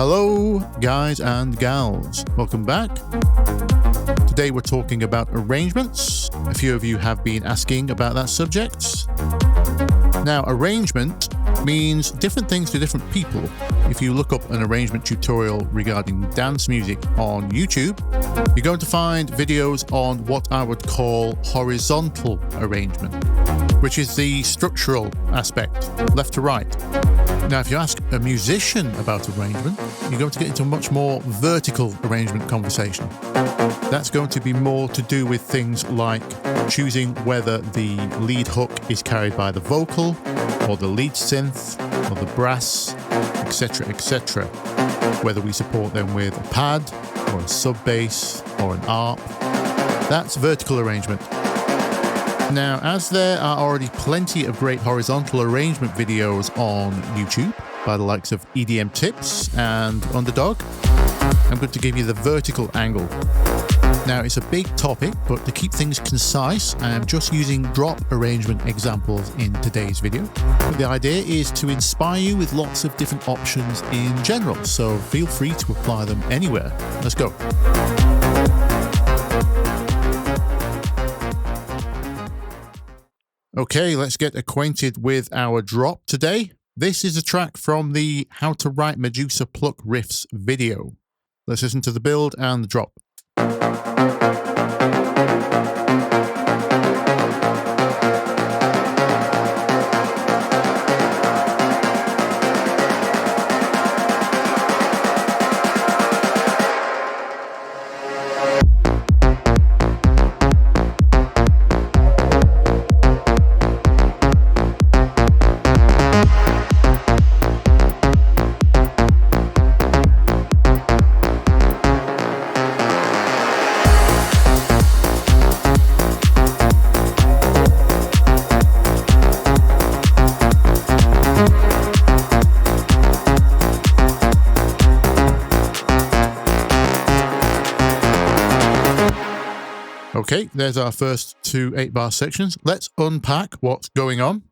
Hello, guys and gals. Welcome back. Today we're talking about arrangements. A few of you have been asking about that subject. Now, arrangement means different things to different people. If you look up an arrangement tutorial regarding dance music on YouTube, you're going to find videos on what I would call horizontal arrangement, which is the structural aspect, left to right. Now, if you ask a musician about arrangement, you're going to get into a much more vertical arrangement conversation. That's going to be more to do with things like choosing whether the lead hook is carried by the vocal, or the lead synth, or the brass, etc., etc. Whether we support them with a pad, or a sub bass, or an arp. That's vertical arrangement. Now, as there are already plenty of great horizontal arrangement videos on YouTube by the likes of EDM Tips and Underdog, I'm going to give you the vertical angle. Now, it's a big topic, but to keep things concise, I am just using drop arrangement examples in today's video. But the idea is to inspire you with lots of different options in general, so feel free to apply them anywhere. Let's go. Okay, let's get acquainted with our drop today. This is a track from the How to Write Medusa Pluck Riffs video. Let's listen to the build and the drop. Okay, there's our first two 8-bar sections. Let's unpack what's going on.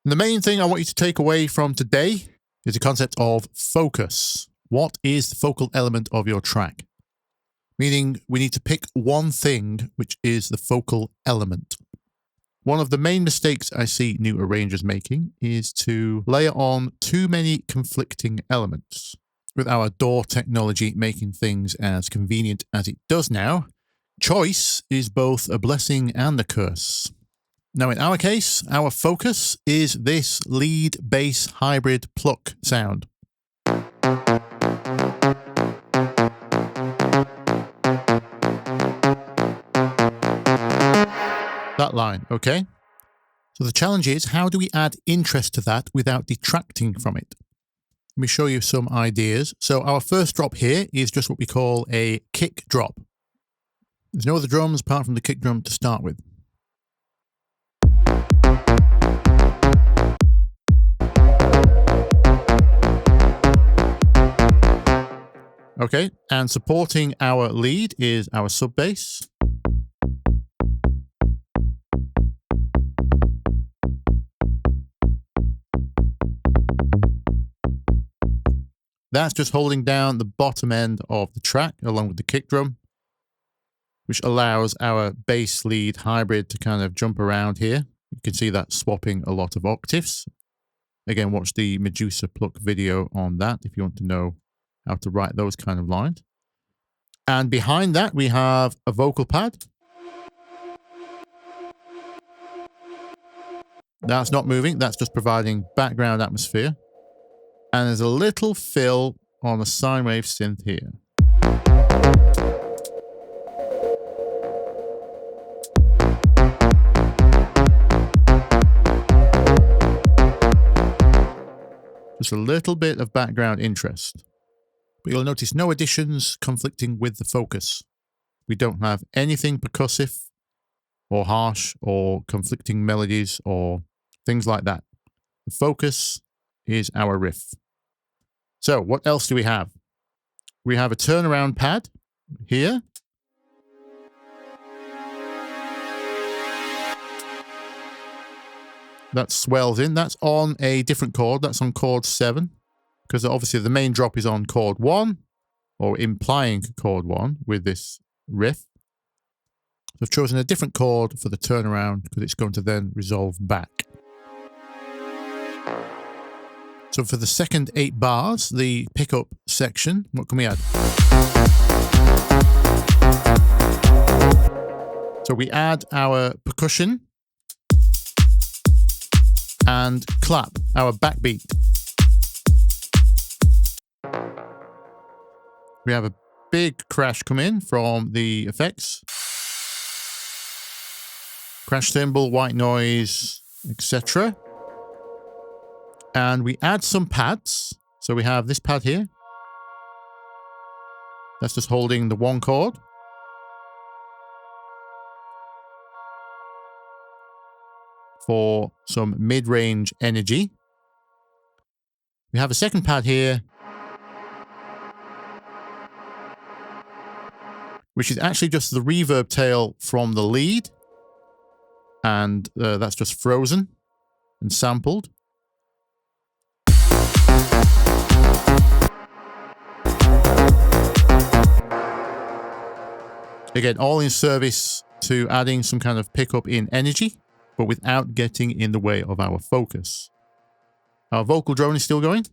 And the main thing I want you to take away from today is the concept of focus. What is the focal element of your track? Meaning we need to pick one thing which is the focal element. One of the main mistakes I see new arrangers making is to layer on too many conflicting elements. With our DAW technology making things as convenient as it does now, choice is both a blessing and a curse. Now, in our case, our focus is this lead bass hybrid pluck sound. That line, okay? So the challenge is, how do we add interest to that without detracting from it? Let me show you some ideas. So our first drop here is just what we call a kick drop. There's no other drums apart from the kick drum to start with. Okay, and supporting our lead is our sub bass. That's just holding down the bottom end of the track along with the kick drum, which allows our bass lead hybrid to kind of jump around here. You can see that swapping a lot of octaves. Again, watch the Medusa Pluck video on that if you want to know how to write those kind of lines. And behind that, we have a vocal pad. That's not moving. That's just providing background atmosphere. And there's a little fill on a sine wave synth here. Just a little bit of background interest. But you'll notice no additions conflicting with the focus. We don't have anything percussive or harsh or conflicting melodies or things like that. The focus is our riff. So what else do we have? We have a turnaround pad here. That swells in. That's on a different chord. That's on chord 7. because obviously the main drop is on chord 1, or implying chord 1 with this riff. So I've chosen a different chord for the turnaround because it's going to then resolve back. So for the second 8 bars, the pickup section, what can we add? So we add our percussion and clap, our backbeat. We have a big crash come in from the effects. Crash cymbal, white noise, etc. And we add some pads. So we have this pad here. That's just holding the 1 chord. For some mid-range energy. We have a second pad here, which is actually just the reverb tail from the lead. And that's just frozen and sampled. Again, all in service to adding some kind of pickup in energy, but without getting in the way of our focus. Our vocal drone is still going.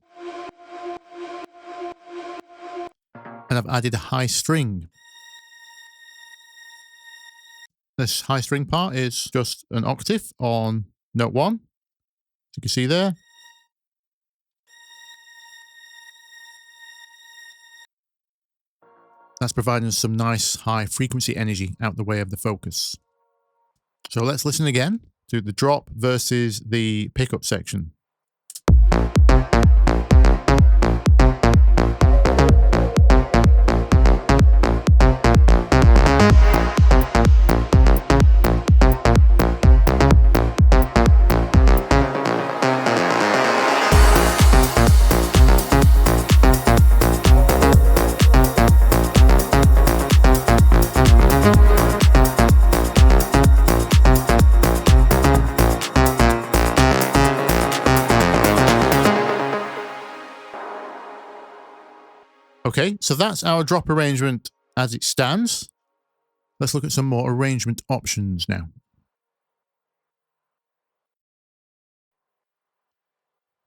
And I've added a high string. This high string part is just an octave on note 1. As you can see there. That's providing some nice high frequency energy out the way of the focus. So let's listen again to the drop versus the pickup section. Okay, so that's our drop arrangement as it stands. Let's look at some more arrangement options now.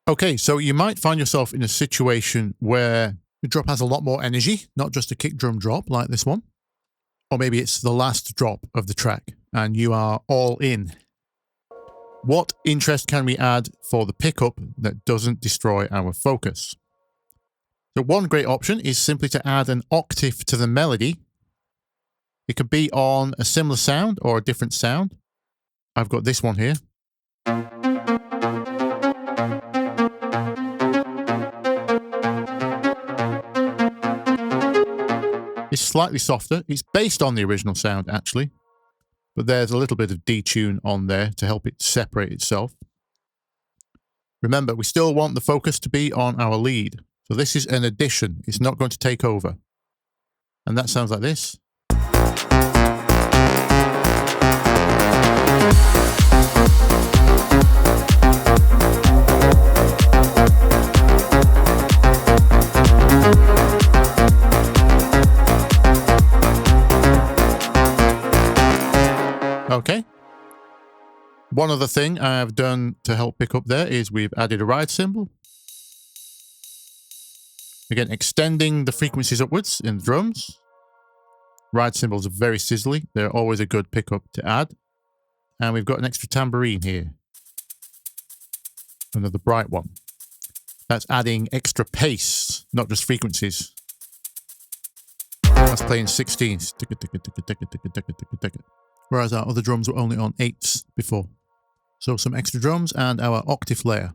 Okay, so you might find yourself in a situation where the drop has a lot more energy, not just a kick drum drop like this one. Or maybe it's the last drop of the track and you are all in. What interest can we add for the pickup that doesn't destroy our focus? So one great option is simply to add an octave to the melody. It could be on a similar sound or a different sound. I've got this one here. It's slightly softer. It's based on the original sound, actually. But there's a little bit of detune on there to help it separate itself. Remember, we still want the focus to be on our lead. So this is an addition. It's not going to take over. And that sounds like this. Okay. One other thing I've done to help pick up there is we've added a ride cymbal. Again, extending the frequencies upwards in the drums. Ride cymbals are very sizzly. They're always a good pickup to add. And we've got an extra tambourine here. Another bright one. That's adding extra pace, not just frequencies. That's playing 16s. Whereas our other drums were only on 8s before. So some extra drums and our octave layer.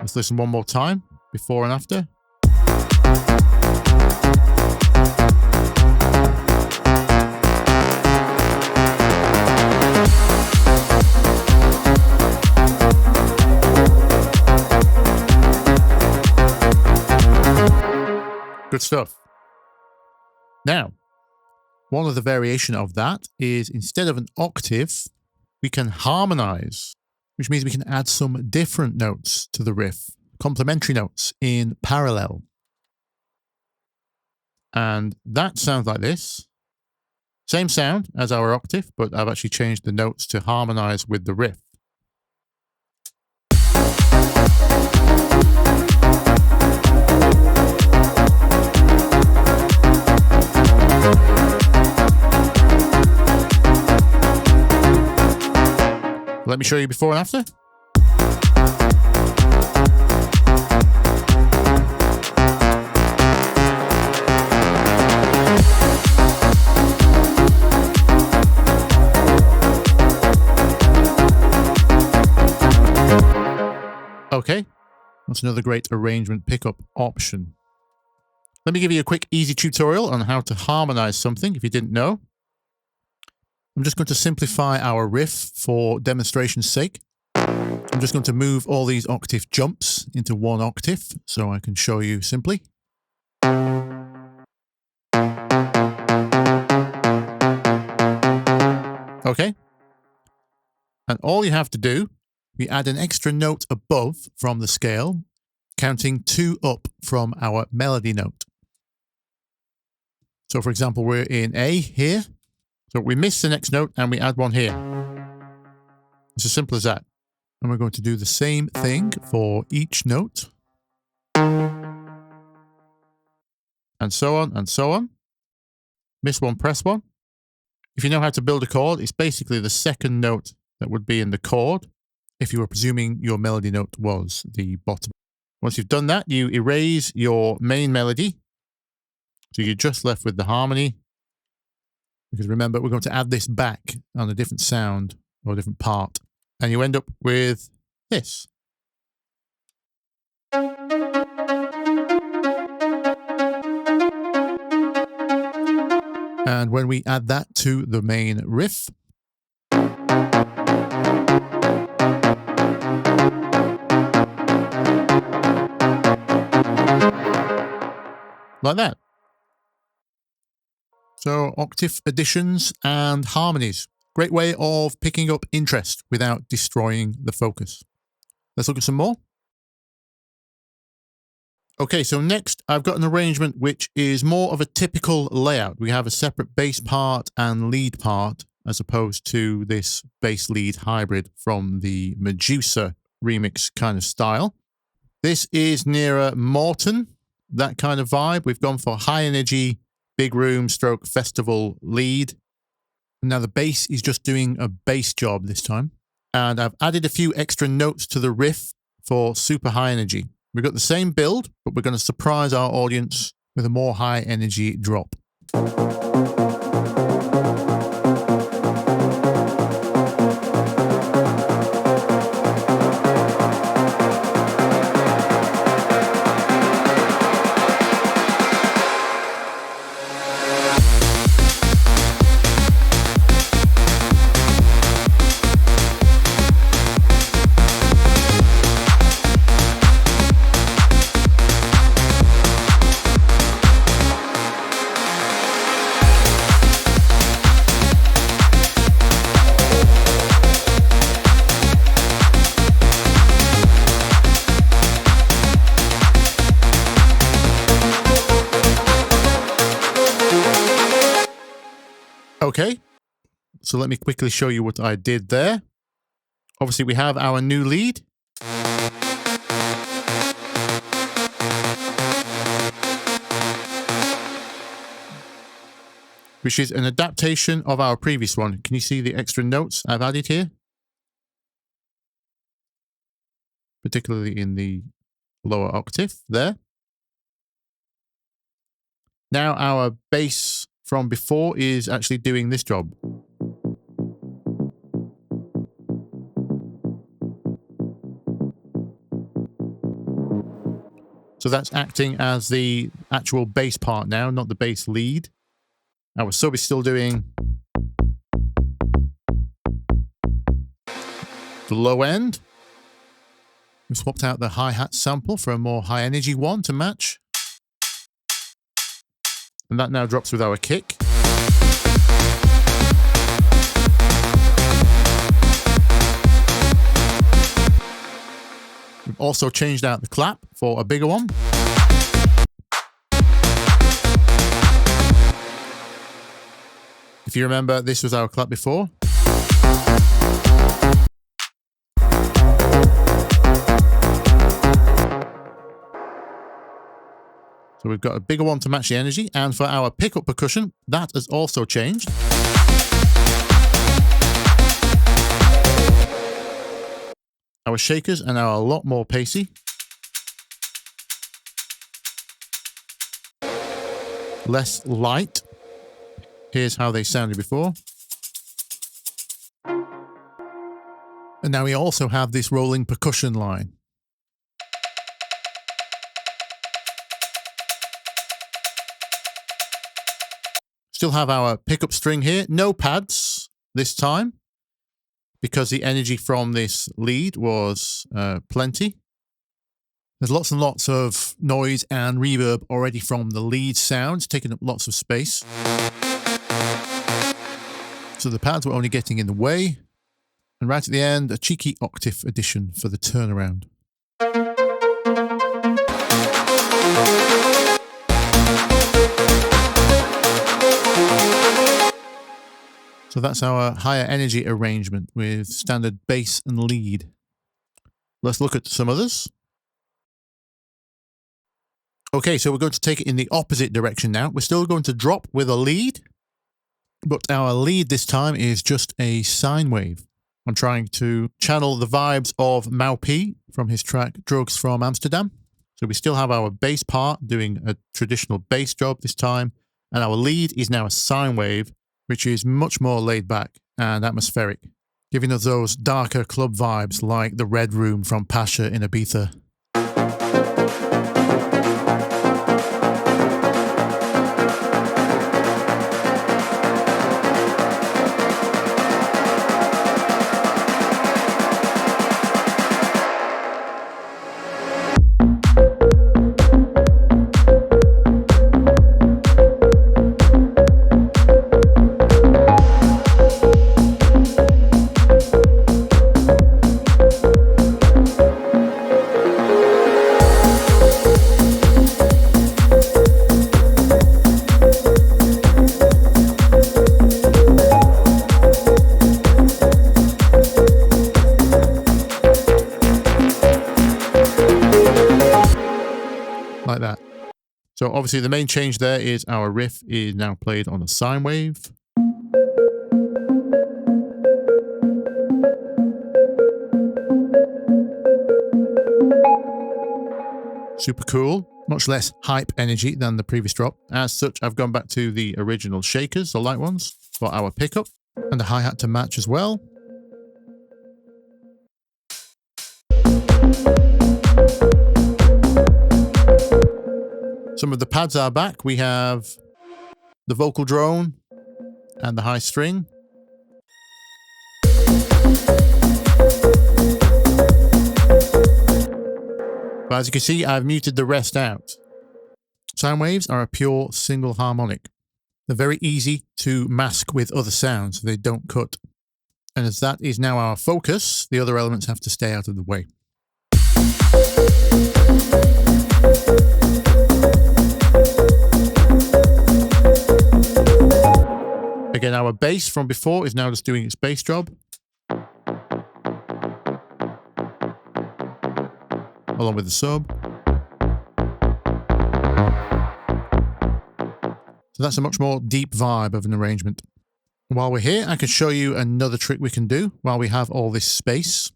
Let's listen one more time, before and after. Good stuff. Now, one of the variation of that is instead of an octave, we can harmonize which means we can add some different notes to the riff, complementary notes in parallel. And that sounds like this. Same sound as our octave, but I've actually changed the notes to harmonize with the riff. Let me show you before and after. Okay, that's another great arrangement pickup option. Let me give you a quick easy tutorial on how to harmonize something if you didn't know. I'm just going to simplify our riff for demonstration's sake. I'm just going to move all these octave jumps into one octave so I can show you simply. Okay. And all you have to do, we add an extra note above from the scale, counting 2 up from our melody note. So for example, we're in A here. So we miss the next note and we add one here. It's as simple as that. And we're going to do the same thing for each note. And so on and so on. Miss one, press one. If you know how to build a chord, it's basically the second note that would be in the chord if you were presuming your melody note was the bottom. Once you've done that, you erase your main melody. So you're just left with the harmony. Because remember, we're going to add this back on a different sound or a different part. And you end up with this. And when we add that to the main riff, like that. So octave additions and harmonies. Great way of picking up interest without destroying the focus. Let's look at some more. Okay, so next I've got an arrangement which is more of a typical layout. We have a separate bass part and lead part as opposed to this bass lead hybrid from the Medusa remix kind of style. This is nearer Morton, that kind of vibe. We've gone for high energy, big room stroke festival lead. Now the bass is just doing a bass job this time. And I've added a few extra notes to the riff for super high energy. We've got the same build, but we're going to surprise our audience with a more high energy drop. Okay, so let me quickly show you what I did there. Obviously, we have our new lead. Which is an adaptation of our previous one. Can you see the extra notes I've added here? Particularly in the lower octave there. Now our bass from before is actually doing this job. So that's acting as the actual bass part now, not the bass lead. Our sub is still doing the low end. We swapped out the hi-hat sample for a more high energy one to match. And that now drops with our kick. Also changed out the clap for a bigger one. If you remember, this was our clap before. So we've got a bigger one to match the energy. And for our pickup percussion, that has also changed. Our shakers are now a lot more pacey. Less light. Here's how they sounded before. And now we also have this rolling percussion line. Still have our pickup string here. No pads this time, because the energy from this lead was plenty. There's lots and lots of noise and reverb already from the lead sounds, taking up lots of space. So the pads were only getting in the way. And right at the end, a cheeky octave addition for the turnaround. So that's our higher energy arrangement with standard bass and lead. Let's look at some others. Okay, so we're going to take it in the opposite direction now. We're still going to drop with a lead, but our lead this time is just a sine wave. I'm trying to channel the vibes of Mau P from his track Drugs from Amsterdam. So we still have our bass part doing a traditional bass job this time, and our lead is now a sine wave, which is much more laid back and atmospheric, giving us those darker club vibes like the Red Room from Pasha in Ibiza. Like that. So obviously the main change there is our riff is now played on a sine wave. Super cool. Much less hype energy than the previous drop. As such, I've gone back to the original shakers, the light ones, for our pickup, and the hi-hat to match as well. Some of the pads are back. We have the vocal drone and the high string. But as you can see, I've muted the rest out. Sine waves are a pure single harmonic. They're very easy to mask with other sounds. They don't cut. And as that is now our focus, the other elements have to stay out of the way. Again, our bass from before is now just doing its bass job. Along with the sub. So that's a much more deep vibe of an arrangement. While we're here, I can show you another trick we can do while we have all this space.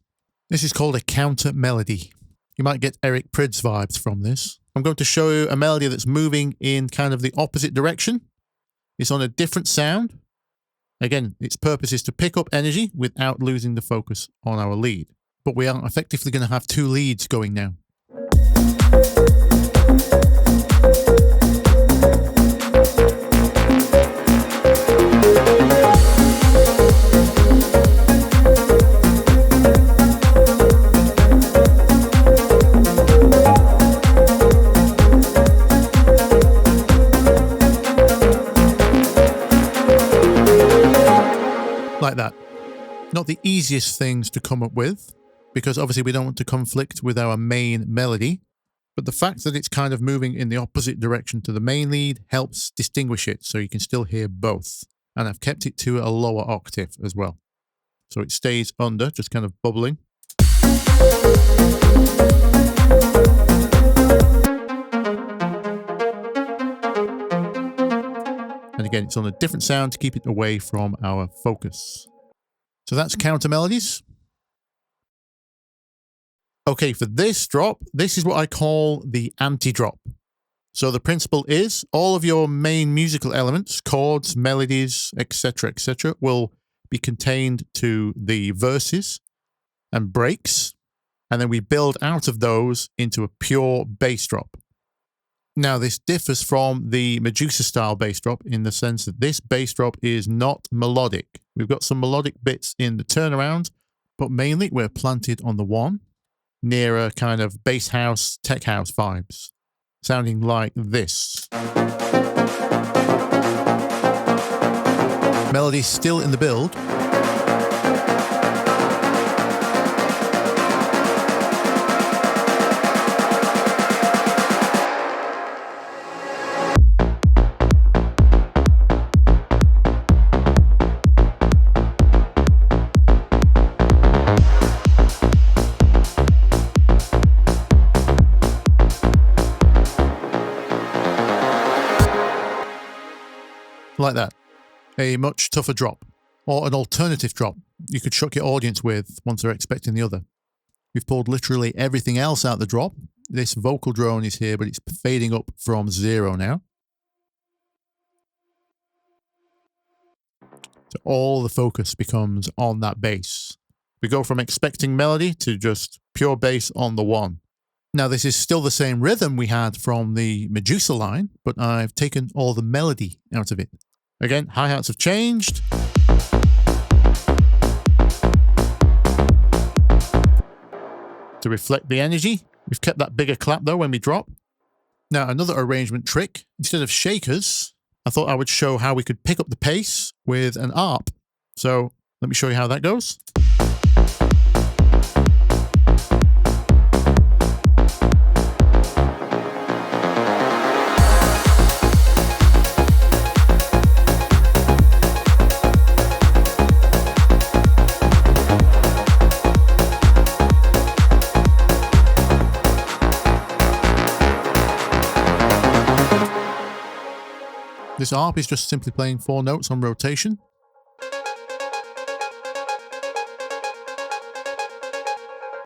This is called a counter melody. You might get Eric Prydz vibes from this. I'm going to show you a melody that's moving in kind of the opposite direction. It's on a different sound. Again, its purpose is to pick up energy without losing the focus on our lead. But we are effectively going to have two leads going now. Like that. Not the easiest things to come up with, because obviously we don't want to conflict with our main melody. But the fact that it's kind of moving in the opposite direction to the main lead helps distinguish it, so you can still hear both. And I've kept it to a lower octave as well. So it stays under, just kind of bubbling. And again, it's on a different sound to keep it away from our focus. So that's counter melodies. Okay, for this drop, this is what I call the anti-drop. So the principle is all of your main musical elements, chords, melodies, etc., will be contained to the verses and breaks, and then we build out of those into a pure bass drop. Now, this differs from the Medusa style bass drop in the sense that this bass drop is not melodic. We've got some melodic bits in the turnaround, but mainly we're planted on the one, nearer kind of bass house, tech house vibes, sounding like this. Melody's still in the build. Like that. A much tougher drop, or an alternative drop you could shock your audience with once they're expecting the other. We've pulled literally everything else out the drop. This vocal drone is here, but it's fading up from 0 now. So all the focus becomes on that bass. We go from expecting melody to just pure bass on the one. Now, this is still the same rhythm we had from the Medusa line, but I've taken all the melody out of it. Again, hi-hats have changed. To reflect the energy. We've kept that bigger clap though when we drop. Now, another arrangement trick. Instead of shakers, I thought I would show how we could pick up the pace with an arp. So let me show you how that goes. This arp is just simply playing 4 notes on rotation.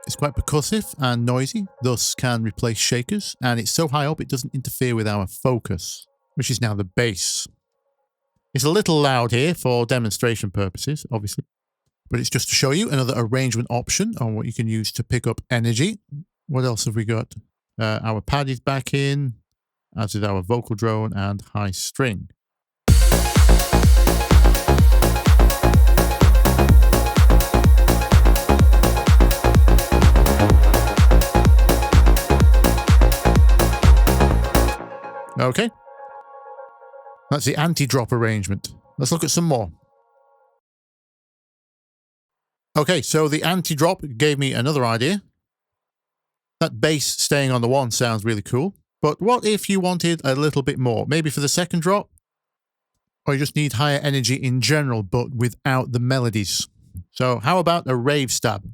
It's quite percussive and noisy, thus can replace shakers, and it's so high up it doesn't interfere with our focus, which is now the bass. It's a little loud here for demonstration purposes, obviously, but it's just to show you another arrangement option on what you can use to pick up energy. What else have we got? Our pad is back in, as is our vocal drone and high string. Okay, that's the anti-drop arrangement. Let's look at some more. Okay, so the anti-drop gave me another idea. That bass staying on the one sounds really cool. But what if you wanted a little bit more? Maybe for the second drop? Or you just need higher energy in general, but without the melodies. So how about a rave stab?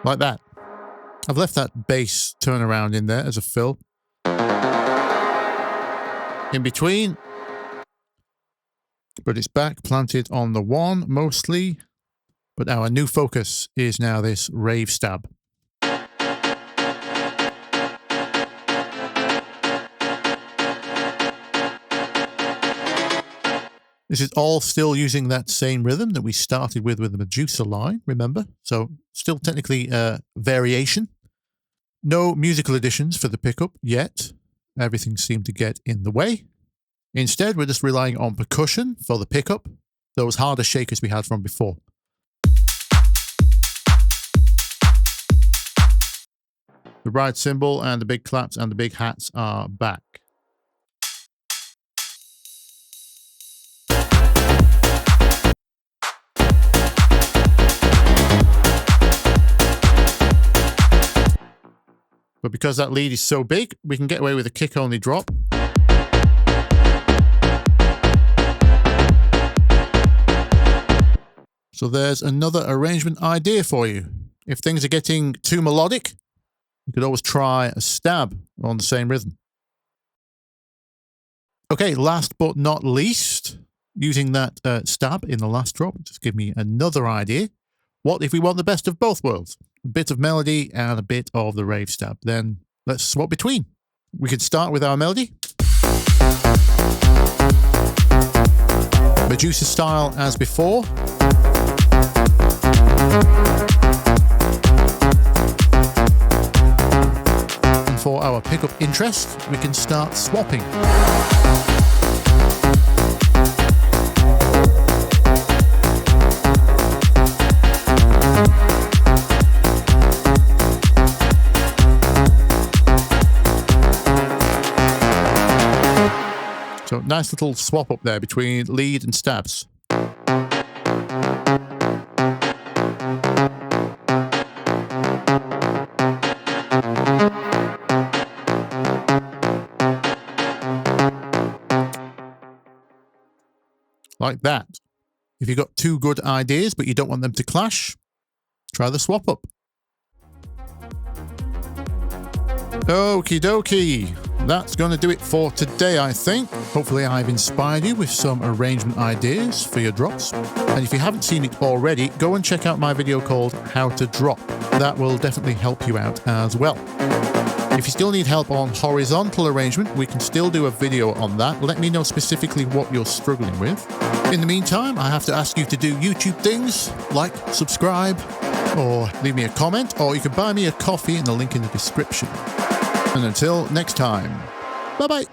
Like that. I've left that bass turnaround in there as a fill. In between. But it's back planted on the one mostly. But our new focus is now this rave stab. This is all still using that same rhythm that we started with the Medusa line, remember? So still technically a variation. No musical additions for the pickup yet. Everything seemed to get in the way. Instead, we're just relying on percussion for the pickup, those harder shakers we had from before. The ride cymbal and the big claps and the big hats are back. But because that lead is so big, we can get away with a kick-only drop. So there's another arrangement idea for you. If things are getting too melodic, you could always try a stab on the same rhythm. Okay, last but not least, using that stab in the last drop, just give me another idea. What if we want the best of both worlds? A bit of melody and a bit of the rave stab. Then let's swap between. We could start with our melody. Medusa style as before. And for our pickup interest, we can start swapping. So nice little swap up there between lead and stabs. Like that. If you've got two good ideas but you don't want them to clash, try the swap up. Okie dokie. That's going to do it for today, I think. Hopefully I've inspired you with some arrangement ideas for your drops. And if you haven't seen it already, go and check out my video called How to Drop. That will definitely help you out as well. If you still need help on horizontal arrangement, we can still do a video on that. Let me know specifically what you're struggling with. In the meantime, I have to ask you to do YouTube things like subscribe or leave me a comment, or you can buy me a coffee in the link in the description. And until next time, bye-bye.